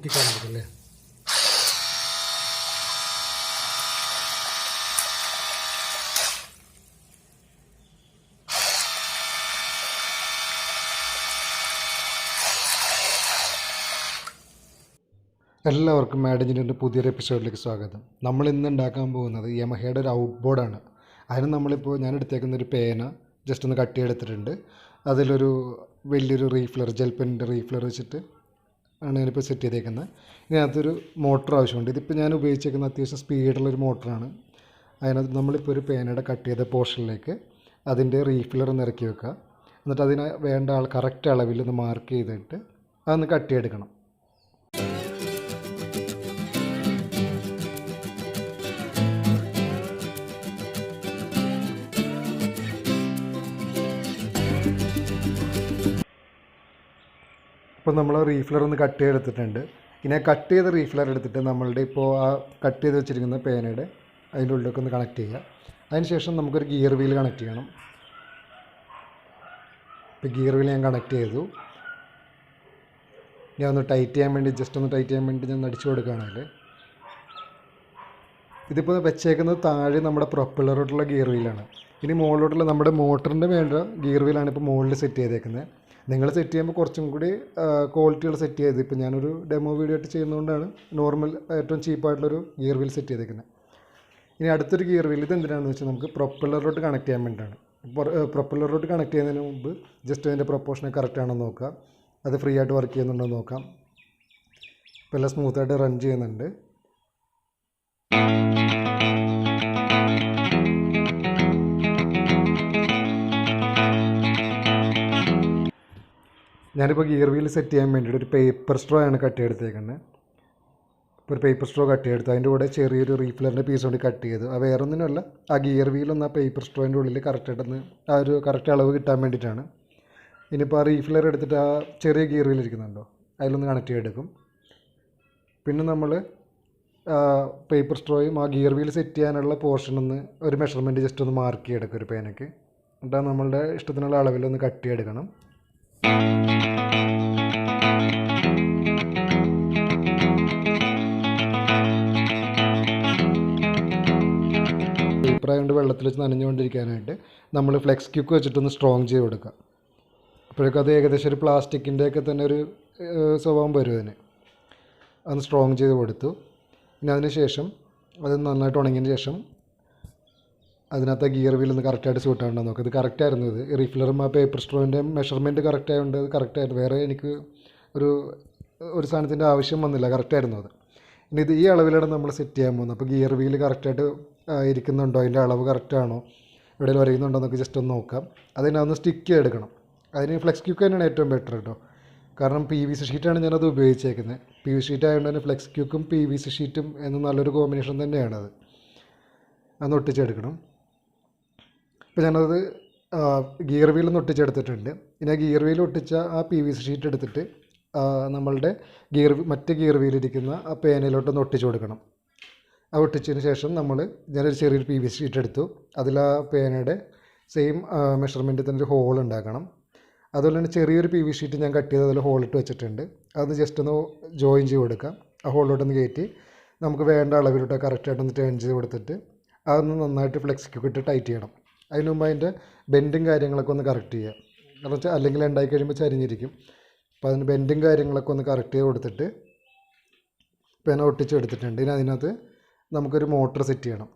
കുത്തിക്കാണിക്കല്ലേ. എല്ലാവർക്കും മാഡ് എഞ്ചിനീയറിൻ്റെ പുതിയൊരു എപ്പിസോഡിലേക്ക് സ്വാഗതം. നമ്മൾ ഇന്ന് ഉണ്ടാക്കാൻ പോകുന്നത് യമഹയുടെ ഒരു ഔട്ട്ബോർഡാണ്. അതിന് നമ്മളിപ്പോൾ ഞാൻ എടുത്തേക്കുന്ന ഒരു പേന ജസ്റ്റ് ഒന്ന് കട്ട് ചെയ്തെടുത്തിട്ടുണ്ട്. അതിലൊരു വലിയൊരു റീഫിലർ, ജെൽ പെന്നിൻ്റെ റീഫിലർ വെച്ചിട്ട് ആണ് ഞാനിപ്പോൾ സെറ്റ് ചെയ്തേക്കുന്നത്. ഇതിനകത്തൊരു മോട്ടർ ആവശ്യമുണ്ട്. ഇതിപ്പോൾ ഞാൻ ഉപയോഗിച്ചേക്കുന്ന അത്യാവശ്യം സ്പീഡുള്ളൊരു മോട്ടറാണ്. അതിനകത്ത് നമ്മളിപ്പോൾ ഒരു പേനയുടെ കട്ട് ചെയ്ത പോർഷനിലേക്ക് അതിൻ്റെ റീഫിലർ ഒന്ന് ഇറക്കി വെക്കുക. എന്നിട്ട് അതിന് വേണ്ട കറക്റ്റ് അളവിൽ ഒന്ന് മാർക്ക് ചെയ്തിട്ട് അതൊന്ന് കട്ട് ചെയ്തെടുക്കണം. ഇപ്പോൾ നമ്മൾ റീഫിലർ ഒന്ന് കട്ട് ചെയ്തെടുത്തിട്ടുണ്ട്. ഇനി ആ കട്ട് ചെയ്ത റീഫിലർ എടുത്തിട്ട് നമ്മളുടെ ഇപ്പോൾ ആ കട്ട് ചെയ്ത് വെച്ചിരിക്കുന്ന പേനയുടെ അതിൻ്റെ ഉള്ളിലേക്ക് ഒന്ന് കണക്ട് ചെയ്യുക. അതിന് ശേഷം നമുക്കൊരു ഗിയർ വീൽ കണക്ട് ചെയ്യണം. ഇപ്പോൾ ഗിയർ വീൽ ഞാൻ കണക്ട് ചെയ്തു. ഞാൻ ഒന്ന് ടൈറ്റ് ചെയ്യാൻ വേണ്ടി ഞാൻ അടിച്ചു കൊടുക്കുകയാണെങ്കിൽ ഇതിപ്പോൾ വെച്ചേക്കുന്നത് താഴെ നമ്മുടെ പ്രൊപ്പല്ലറോട്ടുള്ള ഗിയർ വീലാണ്. ഇനി മുകളിലോട്ടുള്ള നമ്മുടെ മോട്ടറിൻ്റെ വേണ്ട ഗിയർ വീലാണ് ഇപ്പോൾ മുകളിൽ സെറ്റ് ചെയ്തേക്കുന്നത്. നിങ്ങൾ സെറ്റ് ചെയ്യുമ്പോൾ കുറച്ചും കൂടി ക്വാളിറ്റികൾ സെറ്റ് ചെയ്ത്, ഇപ്പോൾ ഞാനൊരു ഡെമോ വീഡിയോ ആയിട്ട് ചെയ്യുന്നതുകൊണ്ടാണ് നോർമൽ ഏറ്റവും ചീപ്പായിട്ടുള്ളൊരു ഗിയർ വീൽ സെറ്റ് ചെയ്തേക്കുന്നത്. ഇനി അടുത്തൊരു ഗിയർ വീൽ ഇത് എന്തിനാണെന്ന് വെച്ചാൽ നമുക്ക് പ്രൊപ്പല്ലറിലോട്ട് കണക്ട് ചെയ്യാൻ വേണ്ടിയിട്ടാണ്. പ്രൊപ്പല്ലറിലോട്ട് കണക്ട് ചെയ്യുന്നതിന് മുമ്പ് ജസ്റ്റ് അതിൻ്റെ പ്രൊപ്പോർഷൻ കറക്റ്റ് ആണോ നോക്കുക, അത് ഫ്രീ ആയിട്ട് വർക്ക് ചെയ്യുന്നുണ്ടോ നോക്കാം. ഇപ്പോൾ എല്ലാം സ്മൂത്തായിട്ട് റൺ ചെയ്യുന്നുണ്ട്. ഞാനിപ്പോൾ ഗിയർ വീൽ സെറ്റ് ചെയ്യാൻ വേണ്ടിയിട്ട് ഒരു പേപ്പർ സ്ട്രോ ആണ് കട്ട് ചെയ്തെടുത്തേക്കുന്നത്. ഇപ്പോൾ ഒരു പേപ്പർ സ്ട്രോ കട്ട് ചെയ്തെടുത്തു. അതിൻ്റെ കൂടെ ചെറിയൊരു റീഫിലറിൻ്റെ പീസ് കൊണ്ട് കട്ട് ചെയ്തു. അത് വേറെ ഒന്നിനുമല്ല, ആ ഗിയർ വീലൊന്ന് ആ പേപ്പർ സ്ട്രോയിൻ്റെ ഉള്ളിൽ കറക്റ്റായിട്ടൊന്ന് ആ ഒരു കറക്റ്റ് അളവ് കിട്ടാൻ വേണ്ടിയിട്ടാണ്. ഇനിയിപ്പോൾ ആ റീഫിലർ എടുത്തിട്ട് ആ ചെറിയ ഗിയർ വീൽ ഇരിക്കുന്നുണ്ടോ അതിലൊന്ന് കണക്ട് ചെയ്തെടുക്കും. പിന്നെ നമ്മൾ പേപ്പർ സ്ട്രോയും ആ ഗിയർ വീൽ സെറ്റ് ചെയ്യാനുള്ള പോർഷനൊന്ന് ഒരു മെഷർമെൻറ്റ് ജസ്റ്റ് ഒന്ന് മാർക്ക് ചെയ്തെടുക്കും ഒരു പേനയ്ക്ക്. എന്നിട്ട് നമ്മളുടെ ഇഷ്ടത്തിനുള്ള അളവിലൊന്ന് കട്ട് ചെയ്തെടുക്കണം. പേപ്പറായതുകൊണ്ട് വെള്ളത്തിൽ വെച്ച് നനഞ്ഞുകൊണ്ടിരിക്കാനായിട്ട് നമ്മൾ ഫ്ലെക്സ് ക്യൂക്ക് വെച്ചിട്ടൊന്ന് സ്ട്രോങ് ചെയ്ത് കൊടുക്കുക. അപ്പോഴേക്കും അത് ഏകദേശം ഒരു പ്ലാസ്റ്റിക്കിൻ്റെയൊക്കെ തന്നെ ഒരു സ്വഭാവം വരും അതിന്. അതൊന്ന് സ്ട്രോങ് ചെയ്ത് കൊടുത്തു. പിന്നെ അതിന് ശേഷം അത് നന്നായിട്ട് ഉണങ്ങിയതിന് ശേഷം അതിനകത്ത് ഗിയർ വീലൊന്ന് കറക്റ്റായിട്ട് സ്യൂട്ട് ആവണ്ടോ നോക്കുക. ഇത് കറക്റ്റായിരുന്നു. ഇത് റീഫിലറും ആ പേപ്പർ സ്ട്രോയിൻ്റെ മെഷർമെൻറ്റ് കറക്റ്റ് ആയതുകൊണ്ട് അത് കറക്റ്റായിരുന്നു. വേറെ എനിക്ക് ഒരു സാധനത്തിൻ്റെ ആവശ്യം വന്നില്ല, കറക്റ്റായിരുന്നു അത്. ഇനി ഇത് ഈ അളവിലാണ് നമ്മൾ സെറ്റ് ചെയ്യാൻ പോകുന്നത്. അപ്പോൾ ഗിയർ വീൽ കറക്റ്റായിട്ട് ഇരിക്കുന്നുണ്ടോ, അതിൻ്റെ അളവ് കറക്റ്റാണോ, എവിടെയും വരയുന്നുണ്ടോ എന്നൊക്കെ ജസ്റ്റ് ഒന്ന് നോക്കാം. അതിനൊന്ന് സ്റ്റിക്ക് ചെയ്തെടുക്കണം. അതിന് ഫ്ലെക്സ് ക്യൂക്ക് തന്നെയാണ് ഏറ്റവും ബെറ്റർ കേട്ടോ. കാരണം PVC ഷീറ്റാണ് ഞാനത് ഉപയോഗിച്ചേക്കുന്നത്. PVC ഷീറ്റ് ആയതുകൊണ്ട് തന്നെ ഫ്ലെക്സ് ക്യൂക്കും PVC ഷീറ്റും എന്ന് നല്ലൊരു കോമ്പിനേഷൻ തന്നെയാണത്. അതൊന്ന് ഒട്ടിച്ചെടുക്കണം. ഇപ്പോൾ ഞാനത് ഗിയർ വീലൊന്ന് ഒട്ടിച്ചെടുത്തിട്ടുണ്ട്. ഇനി ആ ഗിയർ വീൽ ഒട്ടിച്ച ആ PVC ഷീറ്റ് എടുത്തിട്ട് നമ്മളുടെ മറ്റേ ഗിയർ വീലിരിക്കുന്ന ആ പേനയിലോട്ടൊന്ന് ഒട്ടിച്ചു കൊടുക്കണം. അത് ഒട്ടിച്ചതിന് ശേഷം ഞാനൊരു ചെറിയൊരു PVC ഷീറ്റ് എടുത്തു. അതിൽ ആ പേനയുടെ സെയിം മെഷർമെൻറ്റിൽ തന്നെ ഒരു ഹോൾ ഉണ്ടാക്കണം. അതുപോലെ തന്നെ ചെറിയൊരു PVC ഷീറ്റ് ഞാൻ കട്ട് ചെയ്ത് അതിൽ ഹോളിട്ട് വെച്ചിട്ടുണ്ട്. അത് ജസ്റ്റ് ഒന്ന് ജോയിൻ ചെയ്ത് കൊടുക്കാം. ആ ഹോളിലോട്ടൊന്ന് കയറ്റി നമുക്ക് വേണ്ട അളവിലോട്ട് കറക്റ്റായിട്ടൊന്ന് ടേൺ ചെയ്ത് കൊടുത്തിട്ട് അതൊന്ന് നന്നായിട്ട് ഫ്ലെക്സ് ക്യൂക്ക് ഇട്ട് ടൈറ്റ് ചെയ്യണം. അതിന് മുമ്പ് അതിൻ്റെ ബെൻഡും കാര്യങ്ങളൊക്കെ ഒന്ന് കറക്റ്റ് ചെയ്യുക. കാരണം വെച്ചാൽ അല്ലെങ്കിൽ ഉണ്ടായി കഴിയുമ്പോൾ ചരിഞ്ഞിരിക്കും. അപ്പോൾ അതിന് ബെൻഡും കാര്യങ്ങളൊക്കെ ഒന്ന് കറക്റ്റ് ചെയ്ത് കൊടുത്തിട്ട് പേന ഒട്ടിച്ചെടുത്തിട്ടുണ്ട്. ഇനി അതിനകത്ത് നമുക്കൊരു മോട്ടർ സെറ്റ് ചെയ്യണം.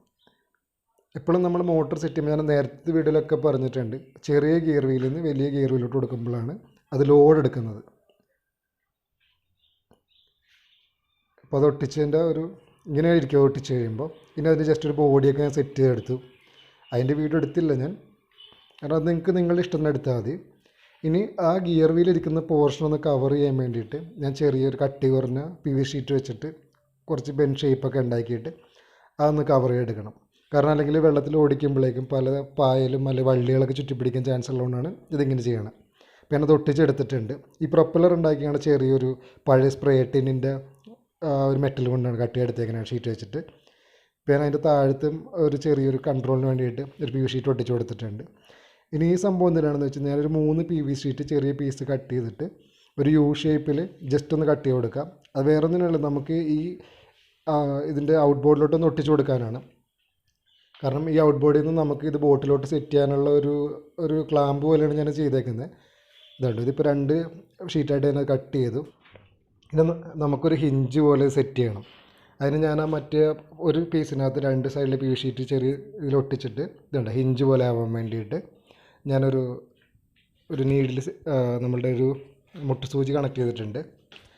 എപ്പോഴും നമ്മൾ മോട്ടർ സെറ്റ് ചെയ്യുമ്പോൾ ഞാൻ നേരത്തെ വീഡിയോയിലൊക്കെ പറഞ്ഞിട്ടുണ്ട്, ചെറിയ ഗിയർ വീലിൽ നിന്ന് വലിയ ഗിയർ വീലിലോട്ട് കൊടുക്കുമ്പോഴാണ് അത് ലോഡ് എടുക്കുന്നത്. അപ്പോൾ അത് ഒട്ടിച്ചതിൻ്റെ ഇങ്ങനെ ഇരിക്കും ഒട്ടിച്ച് കഴിയുമ്പോൾ. ഇനി അതിന് ജസ്റ്റ് ഒരു ബോഡിയൊക്കെ ഞാൻ സെറ്റ് ചെയ്തെടുത്തു. അതിൻ്റെ വീഡിയോ എടുത്തില്ല ഞാൻ, കാരണം അത് നിങ്ങളുടെ ഇഷ്ടത്തിന് എടുത്താൽ മതി. ഇനി ആ ഗിയർ വീലിരിക്കുന്ന പോർഷൻ ഒന്ന് കവർ ചെയ്യാൻ വേണ്ടിയിട്ട് ഞാൻ ചെറിയൊരു കട്ടി കുറഞ്ഞ PVC ഷീറ്റ് വെച്ചിട്ട് കുറച്ച് ബെൻ ഷേപ്പൊക്കെ ഉണ്ടാക്കിയിട്ട് അതൊന്ന് കവർ ചെയ്തെടുക്കണം. കാരണം അല്ലെങ്കിൽ വെള്ളത്തിൽ ഓടിക്കുമ്പോഴേക്കും പല പായലും അല്ലെങ്കിൽ വള്ളികളൊക്കെ ചുറ്റിപ്പിടിക്കാൻ ചാൻസ് ഉള്ളതുകൊണ്ടാണ് ഇതിങ്ങനെ ചെയ്യണം. അപ്പോൾ ഞാനത് ഒട്ടിച്ചെടുത്തിട്ടുണ്ട്. ഈ പ്രൊപ്പല്ലർ ഉണ്ടാക്കിയാണ് ചെറിയൊരു പഴയ സ്പ്രേ ടിന്നിൻ്റെ ഒരു മെറ്റൽ കൊണ്ടാണ് കട്ട് ചെയ്തെടുത്തേക്കുന്നത് ഷീറ്റ് വെച്ചിട്ട്. പിന്നെ അതിൻ്റെ താഴത്തും ഒരു ചെറിയൊരു കൺട്രോളിന് വേണ്ടിയിട്ട് ഒരു PVC ഷീറ്റ് ഒട്ടിച്ച് കൊടുത്തിട്ടുണ്ട്. ഇനി ഈ സംഭവം എന്തിനാണെന്ന് വെച്ചാൽ ഞാനൊരു 3 PVC ഷീറ്റ് ചെറിയ പീസ് കട്ട് ചെയ്തിട്ട് ഒരു യു ഷേപ്പിൽ ജസ്റ്റ് ഒന്ന് കട്ട് ചെയ്ത് കൊടുക്കാം. അത് വേറെ ഒന്നിനുള്ളൂ, നമുക്ക് ഈ ഇതിൻ്റെ ഔട്ട് ബോർഡിലോട്ടൊന്ന് ഒട്ടിച്ച് കൊടുക്കാനാണ്. കാരണം ഈ ഔട്ട് ബോർഡിൽ നിന്ന് നമുക്ക് ഇത് ബോട്ടിലോട്ട് സെറ്റ് ചെയ്യാനുള്ള ഒരു ക്ലാമ്പ് പോലെയാണ് ഞാൻ ചെയ്തേക്കുന്നത്. ഇതുണ്ട്, ഇതിപ്പോൾ 2 ഷീറ്റായിട്ട് ഞാൻ കട്ട് ചെയ്തു. ഇത് നമുക്കൊരു ഹിഞ്ച് പോലെ സെറ്റ് ചെയ്യണം. അതിന് ഞാൻ മറ്റേ ഒരു പീസിനകത്ത് 2 സൈഡിൽ പി ഷീറ്റ് ചെറിയ ഇതിലൊട്ടിച്ചിട്ട് ഇതുണ്ട് ഹിഞ്ച് പോലെ ആവാൻ വേണ്ടിയിട്ട് ഞാനൊരു നീഡിൽ നമ്മളുടെ ഒരു മുട്ടുസൂചി കണക്ട് ചെയ്തിട്ടുണ്ട്.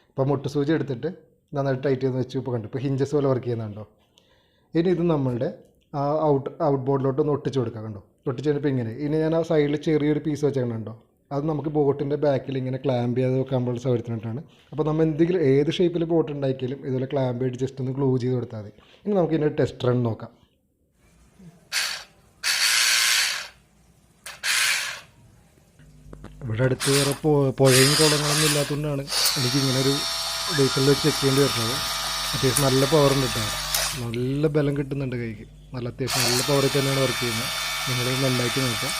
അപ്പോൾ മുട്ടുസൂചി എടുത്തിട്ട് നന്നായിട്ട് ടൈറ്റ് ചെയ്ത് വെച്ച് ഇപ്പോൾ കണ്ടു, ഇപ്പോൾ ഹിഞ്ചസ് പോലെ വർക്ക് ചെയ്യുന്നുണ്ടോ. ഇനി ഇത് നമ്മളുടെ ആ ഔട്ട് ബോർഡിലോട്ടൊന്ന് ഒട്ടിച്ച് കൊടുക്കാം. കണ്ടോ, ഒട്ടിച്ച് കഴിഞ്ഞപ്പോൾ ഇങ്ങനെ. ഇനി ഞാൻ ആ സൈഡിൽ ചെറിയൊരു പീസ് വെച്ചേക്കണുണ്ടോ, അത് നമുക്ക് ബോട്ടിൻ്റെ ബാക്കിൽ ഇങ്ങനെ ക്ലാമ്പ് ചെയ്ത് വെക്കാനുള്ള സൗകര്യത്തിനായിട്ടാണ്. അപ്പോൾ നമ്മൾ എന്തെങ്കിലും ഏത് ഷേപ്പിൽ ബോട്ട് ഉണ്ടാക്കിയാലും ഇതുപോലെ ക്ലാമ്പ് ചെയ്ത് ജസ്റ്റ് ഒന്ന് ഗ്ലൂ ചെയ്ത് കൊടുത്താൽ മതി. ഇനി നമുക്ക് ഇതിൻ്റെ ടെസ്റ്റ് റൺ നോക്കാം. ഇവിടെ അടുത്ത് വേറെ പുഴയും കുളങ്ങളൊന്നും ഇല്ലാത്തതുകൊണ്ടാണ് എനിക്കിങ്ങനെ ഒരു വെഹിക്കിളിൽ വെച്ച് ചെക്ക് ചെയ്യേണ്ടി വരുന്നത്. അത്യാവശ്യം നല്ല പവർ ഉണ്ട് കേട്ടോ, നല്ല ബലം കിട്ടുന്നുണ്ട് കൈക്ക്. അത്യാവശ്യം നല്ല പവറിൽ തന്നെയാണ് വർക്ക് ചെയ്യുന്നത്. നിങ്ങളിത് നന്നായിട്ട് നോക്കാം.